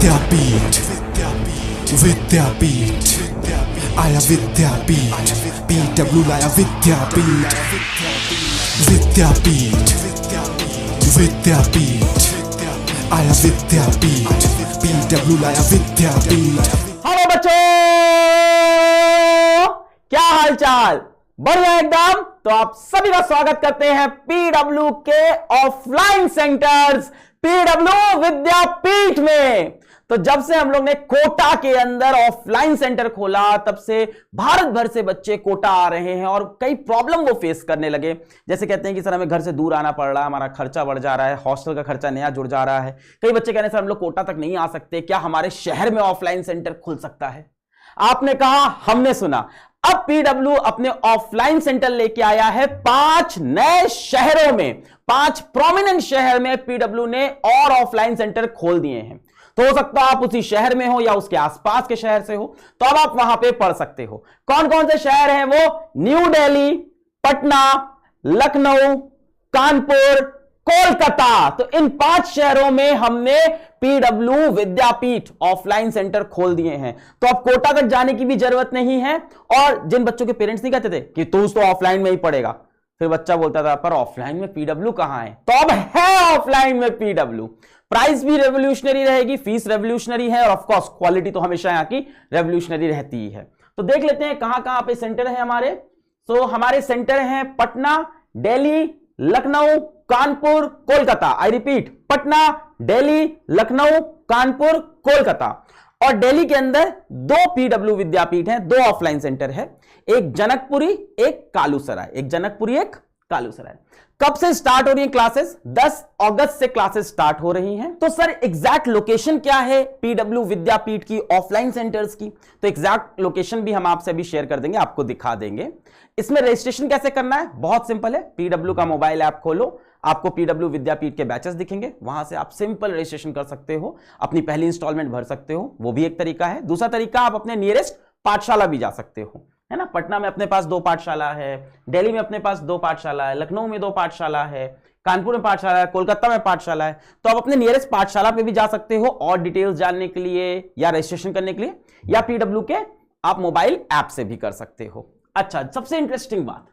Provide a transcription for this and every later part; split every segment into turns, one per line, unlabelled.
विद्यापीठ विद्यापीठ आया विद्यापीठ PW लाया विद्यापीठ विद्यापीठ विद्यापीठ आया विद्यापीठ PW लाया विद्यापीठ।
हेलो बच्चों, क्या हालचाल? बढ़िया एकदम। तो आप सभी का स्वागत करते हैं PW के ऑफलाइन सेंटर्स PW विद्यापीठ में। तो जब से हम लोग ने कोटा के अंदर ऑफलाइन सेंटर खोला, तब से भारत भर से बच्चे कोटा आ रहे हैं और कई प्रॉब्लम वो फेस करने लगे। जैसे कहते हैं कि सर हमें घर से दूर आना पड़ रहा है, हमारा खर्चा बढ़ जा रहा है, हॉस्टल का खर्चा नया जुड़ जा रहा है। कई बच्चे कह रहे हैं सर हम लोग कोटा तक नहीं आ सकते, क्या हमारे शहर में ऑफलाइन सेंटर खुल सकता है? आपने कहा, हमने सुना। अब PW अपने ऑफलाइन सेंटर लेके आया है 5 नए शहरों में, 5 प्रोमिनेंट शहर में PW ने और ऑफलाइन सेंटर खोल दिए हैं। तो हो सकता है आप उसी शहर में हो या उसके आसपास के शहर से हो, तो अब आप वहां पे पढ़ सकते हो। कौन कौन से शहर हैं वो? न्यू दिल्ली, पटना, लखनऊ, कानपुर, कोलकाता। तो इन 5 शहरों में हमने PW विद्यापीठ ऑफलाइन सेंटर खोल दिए हैं। तो अब कोटा तक जाने की भी जरूरत नहीं है। और जिन बच्चों के पेरेंट्स नहीं कहते थे कि तू तो ऑफलाइन में ही पढ़ेगा, फिर बच्चा बोलता था पर ऑफलाइन में PW कहां है, तो अब है ऑफलाइन में PW। प्राइस भी रेवोल्यूशनरी रहेगी, फीस रेवोल्यूशनरी है और ऑफ कोर्स क्वालिटी तो हमेशा यहां की रेवोल्यूशनरी रहती ही है। तो देख लेते हैं कहां कहां पे सेंटर है हमारे। तो हमारे सेंटर हैं पटना, दिल्ली, लखनऊ, कानपुर, कोलकाता। I repeat, Patna, Delhi, Lucknow, Kanpur, Kolkata. और दिल्ली के अंदर 2 PW विद्यापीठ हैं, 2 ऑफलाइन सेंटर है, एक जनकपुरी, एक कालूसराय। एक जनकपुरी, एक कालूसराय। कब से स्टार्ट हो रही है क्लासेस? 10 अगस्त से क्लासेस स्टार्ट हो रही हैं। तो सर एग्जैक्ट लोकेशन क्या है PW विद्यापीठ की ऑफलाइन सेंटर्स की? तो एग्जैक्ट लोकेशन भी हम आपसे अभी शेयर कर देंगे, आपको दिखा देंगे। इसमें रजिस्ट्रेशन कैसे करना है? बहुत सिंपल है। PW का मोबाइल ऐप खोलो, आपको PW विद्यापीठ के बैचेस दिखेंगे, वहां से आप सिंपल रजिस्ट्रेशन कर सकते हो, अपनी पहली इंस्टॉलमेंट भर सकते हो, वो भी एक तरीका है। दूसरा तरीका, आप अपने नियरेस्ट पाठशाला भी जा सकते हो, है ना। पटना में अपने पास 2 पाठशाला है, दिल्ली में अपने पास 2 पाठशाला है, लखनऊ में 2 पाठशाला है, कानपुर में पाठशाला है, कोलकाता में पाठशाला है। तो आप अपने नियरेस्ट पाठशाला पे भी जा सकते हो और डिटेल्स जानने के लिए या रजिस्ट्रेशन करने के लिए, या PW के आप मोबाइल ऐप से भी कर सकते हो। अच्छा, सबसे इंटरेस्टिंग बात,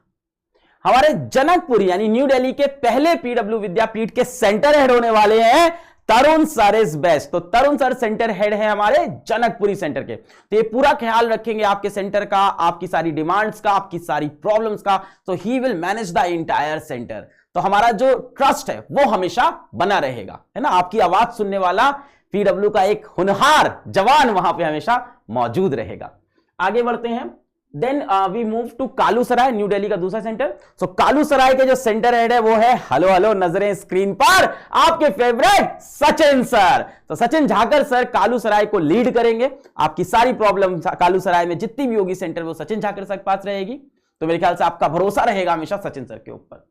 हमारे जनकपुरी यानी न्यू दिल्ली के पहले PW विद्यापीठ के सेंटर हेड होने वाले हैं तरुण सर इज बेस्ट। तो तरुण सर सेंटर हेड है हमारे जनकपुरी सेंटर के। तो ये पूरा ख्याल रखेंगे आपके सेंटर का, आपकी सारी डिमांड्स का, आपकी सारी प्रॉब्लम्स का। तो he will manage the entire centre. तो हमारा जो ट्रस्ट है वो हमेशा बना रहेगा, है ना। आपकी आवाज सुनने वाला PW का एक होनहार जवान वहां पे हमेशा मौजूद रहेगा। आगे बढ़ते हैं। Then we move to Kalusarai, new Delhi का दूसरा सेंटर। सो कालूसराय के जो सेंटर हेड है वो है, हेलो हेलो नजरें स्क्रीन पर, आपके फेवरेट सचिन सर। तो सचिन झाकर सर कालूसराय को लीड करेंगे। आपकी सारी प्रॉब्लम कालूसराय में जितनी भी होगी सेंटर वो सचिन झाकर सर के पास रहेगी। तो मेरे ख्याल से आपका भरोसा रहेगा हमेशा सचिन सर के ऊपर।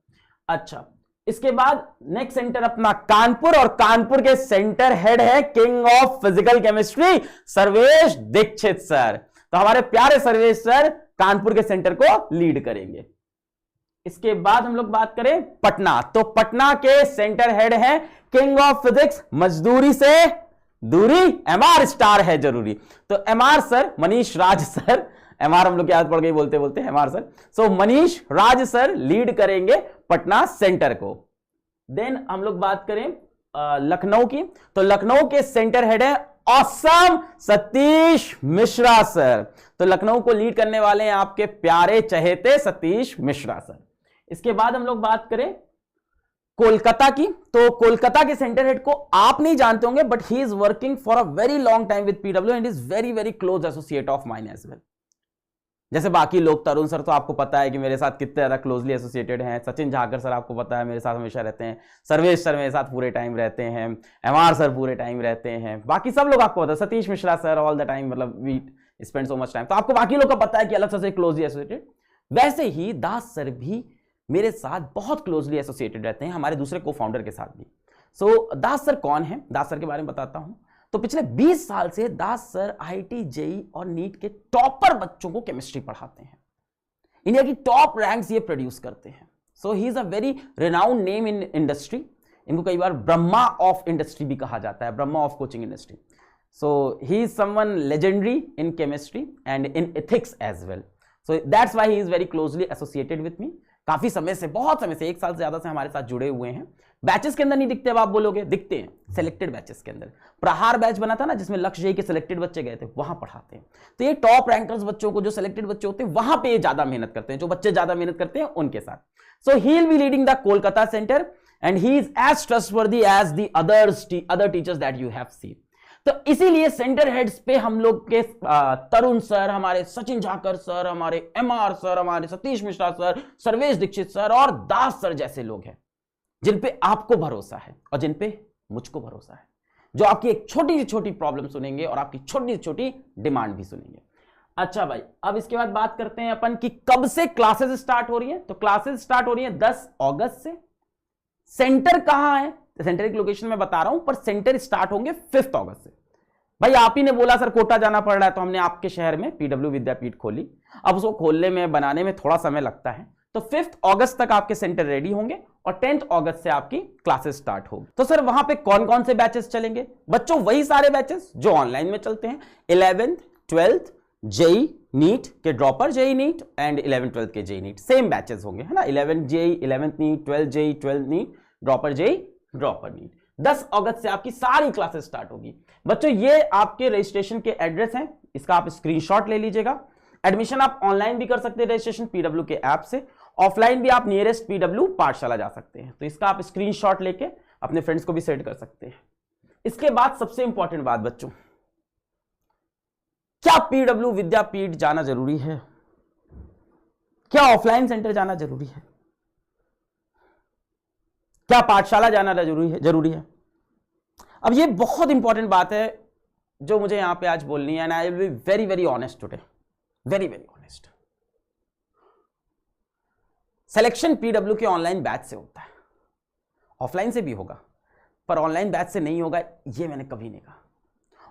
अच्छा, इसके बाद नेक्स्ट सेंटर अपना कानपुर, और कानपुर के सेंटर हेड है king of physical chemistry Sarvesh Dikshit sir. तो हमारे प्यारे सर्वेश सर कानपुर के सेंटर को लीड करेंगे। इसके बाद हम लोग बात करें पटना। तो पटना के सेंटर हेड हैं किंग ऑफ फिजिक्स मजदूरी से दूरी, MR स्टार है जरूरी। तो MR सर, मनीष राज सर, MR हम लोग की आदत पड़ गई बोलते बोलते, MR सर। सो मनीष राज सर लीड करेंगे पटना सेंटर को। देन हम लोग बात करें लखनऊ की। तो लखनऊ के सेंटर हेड है ऑसम सतीश मिश्रा सर। तो लखनऊ को लीड करने वाले हैं आपके प्यारे चहेते सतीश मिश्रा सर। इसके बाद हम लोग बात करें कोलकाता की। तो कोलकाता के सेंटर हेड को आप नहीं जानते होंगे, but he is working for a very long time with PW and is very very close associate of mine as well. जैसे बाकी लोग, तरुण सर तो आपको पता है कि मेरे साथ कितने ज्यादा क्लोजली एसोसिएटेड हैं, सचिन झाकर सर आपको पता है मेरे साथ हमेशा रहते हैं, सर्वेश सर मेरे साथ पूरे टाइम रहते हैं, MR सर पूरे टाइम रहते हैं, बाकी सब लोग आपको पता है, Satish Mishra sir all the time, मतलब we spend so much time. तो आपको बाकी लोग का पता है कि अलग से क्लोजली एसोसिएटेड। वैसे ही दास सर भी मेरे साथ बहुत क्लोजली एसोसिएटेड रहते हैं, हमारे दूसरे को फाउंडर के साथ भी। सो दास सर कौन है? दास सर के बारे में बताता हूं। तो पिछले 20 साल से दास सर IIT, JEE और नीट के टॉपर बच्चों को केमिस्ट्री पढ़ाते हैं। इंडिया की टॉप रैंक्स ये प्रोड्यूस करते हैं। So he is a very renowned name in industry. इनको कई बार ब्रह्मा ऑफ इंडस्ट्री भी कहा जाता है, Brahma of coaching industry. So he is someone legendary in chemistry and in ethics as well. So that's why he is very closely associated with me. काफी समय से, बहुत समय से, 1 साल से ज्यादा से हमारे साथ जुड़े हुए हैं। बैचेस के अंदर नहीं दिखते, अब आप बोलोगे, दिखते हैं सेलेक्टेड बैचेस के अंदर। प्रहार बैच बना था ना, जिसमें लक्ष्य जेई के सिलेक्टेड बच्चे गए थे, वहां पढ़ाते हैं। तो ये टॉप रैंकर्स बच्चों को, जो सिलेक्टेड बच्चे होते हैं, वहां पे ये ज्यादा मेहनत करते हैं, जो बच्चे ज्यादा मेहनत करते हैं उनके साथ। So he will be leading the Kolkata center and he is as trustworthy as the other teachers that you have seen. तो इसीलिए सेंटर हेड्स पे हम लोग के तरुण सर, हमारे सचिन झाकर सर, हमारे एमआर सर, हमारे सतीश मिश्रा सर, सर्वेश दीक्षित सर और दास सर जैसे लोग हैं, जिन पे आपको भरोसा है और जिन पे मुझको भरोसा है, जो आपकी एक छोटी से छोटी प्रॉब्लम सुनेंगे और आपकी छोटी से छोटी डिमांड भी सुनेंगे। अच्छा भाई, अब इसके बाद बात करते हैं अपन कि कब से क्लासेस स्टार्ट हो रही हैं। तो क्लासेस स्टार्ट हो रही हैं 10 अगस्त से। सेंटर कहां है, सेंटर की लोकेशन मैं बता रहा हूं, पर सेंटर स्टार्ट होंगे 5 अगस्त से। भाई आप ही ने बोला सर कोटा जाना पड़ रहा है, तो हमने आपके शहर में पीडब्ल्यू विद्यापीठ खोली। अब उसको खोलने में, बनाने में थोड़ा समय लगता है, तो 5 अगस्त तक आपके सेंटर रेडी होंगे और 10 अगस्त से आपकी क्लासेस स्टार्ट होगी। तो सर वहां पे कौन कौन से बैचेस चलेंगे? बच्चों वही सारे बैचेस जो ऑनलाइन में चलते हैं। 11th 12th जेई नीट के dropper, JEE NEET and 11th 12th के जेई नीट, सेम बैचेस होंगे, है ना। 11th JEE, 11th NEET, 12th JEE, 12th NEET, dropper JEE, dropper NEET. 10 अगस्त से आपकी सारी क्लासेस स्टार्ट होगी। बच्चों ये आपके रजिस्ट्रेशन के एड्रेस हैं, इसका आप स्क्रीनशॉट ले लीजिएगा। एडमिशन आप ऑनलाइन भी कर सकते हैं रजिस्ट्रेशन पीडब्ल्यू के ऐप से, ऑफलाइन भी आप नियरेस्ट पीडब्ल्यू पाठशाला जा सकते हैं। तो इसका आप स्क्रीनशॉट लेके अपने फ्रेंड्स को भी सेंड कर सकते हैं। इसके बाद सबसे इंपॉर्टेंट बात बच्चों, क्या पीडब्ल्यू विद्यापीठ जाना जरूरी है? क्या ऑफलाइन सेंटर जाना जरूरी है? क्या पाठशाला जाना जरूरी है? अब ये बहुत इंपॉर्टेंट बात है जो मुझे यहां पे आज बोलनी है, and I will be very very honest today, very very honest. Selection PW के ऑनलाइन बैच से होता है, ऑफलाइन से भी होगा, पर ऑनलाइन बैच से नहीं होगा, ये मैंने कभी नहीं कहा।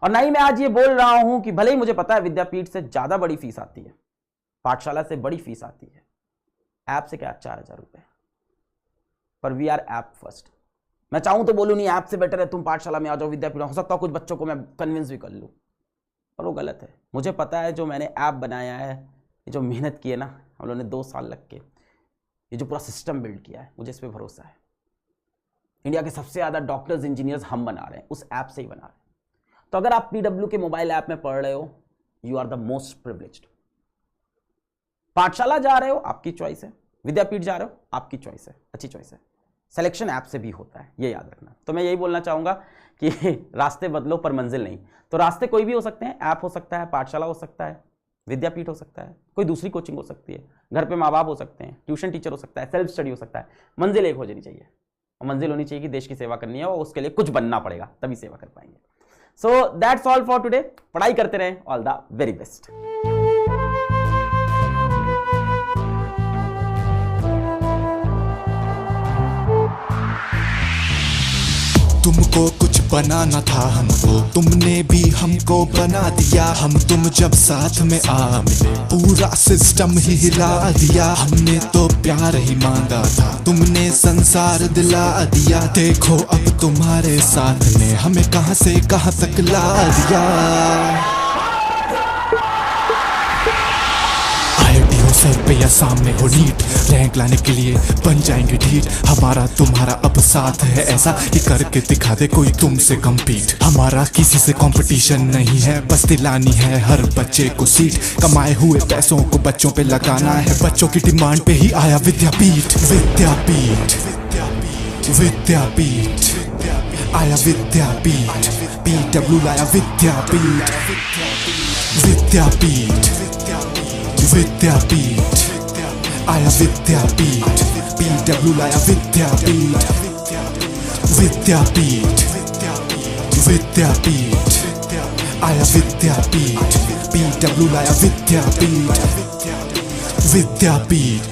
और ना ही मैं आज ये बोल रहा हूं कि भले ही मुझे पता है विद्यापीठ से ज्यादा बड़ी फीस आती है, पाठशाला से बड़ी फीस आती है, ऐप से क्या 4000 रुपए, पर वी आर ऐप फर्स्ट। मैं चाहूं तो बोलूं नहीं ऐप से बेटर है तुम पाठशाला में आ जाओ, विद्यापीठ, हो सकता है कुछ बच्चों को मैं कन्विंस भी कर लूं, पर वो गलत है। मुझे पता है जो मैंने ऐप बनाया है, ये जो मेहनत की है ना हम लोगों ने 2 साल लग के, ये जो पूरा सिस्टम बिल्ड किया है, मुझे इस पर भरोसा है। इंडिया के सबसे ज्यादा डॉक्टर्स इंजीनियर्स हम बना रहे हैं, उस ऐप से ही बना रहे हैं। तो अगर आप पीडब्ल्यू के मोबाइल ऐप में पढ़ रहे हो, you are the most privileged. पाठशाला जा रहे हो, आपकी चॉइस है। विद्यापीठ जा रहे हो, आपकी चॉइस है, अच्छी चॉइस है। सिलेक्शन ऐप से भी होता है, ये याद रखना। तो मैं यही बोलना चाहूंगा कि रास्ते बदलो पर मंजिल नहीं। तो रास्ते कोई भी हो सकते हैं, ऐप हो सकता है, पाठशाला हो सकता है, विद्यापीठ हो सकता है, कोई दूसरी कोचिंग हो सकती है, घर पे माँ बाप हो सकते हैं, ट्यूशन टीचर हो सकता है, सेल्फ स्टडी हो सकता है। मंजिल एक हो जानी चाहिए, और मंजिल होनी चाहिए कि देश की सेवा करनी है, और उसके लिए कुछ बनना पड़ेगा, तभी सेवा कर पाएंगे। So that's all for today. पढ़ाई करते रहें, ऑल द वेरी बेस्ट।
तुमको कुछ बनाना था हमको, तुमने भी हमको बना दिया। हम तुम जब साथ में आ मिले, पूरा सिस्टम ही हिला दिया। हमने तो प्यार ही मांगा था, तुमने संसार दिला दिया। देखो अब तुम्हारे साथ ने हमें कहां से कहां तक ला दिया। सर पे या सामने हो नीट, रैंक लाने के लिए बन जाएंगे ढीठ। हमारा तुम्हारा अब साथ है ऐसा कि करके दिखा दे कोई तुमसे कम्पीट। हमारा किसी से कंपटीशन नहीं है, बस दिलानी है हर बच्चे को सीट। कमाए हुए पैसों को बच्चों पे लगाना है, बच्चों की डिमांड पे ही आया विद्यापीठ। विद्यापीठ विद्यापीठ आया विद्यापीठ, पीडब्ल्यू लाया विद्यापीठ। विद्यापीठ विद्यापीठ आया विद्यापीठ, पीडब्ल्यू लाया विद्यापीठ। विद्यापीठ विद्यापीठ आया विद्यापीठ, पीडब्ल्यू लाया विद्यापीठ। विद्यापीठ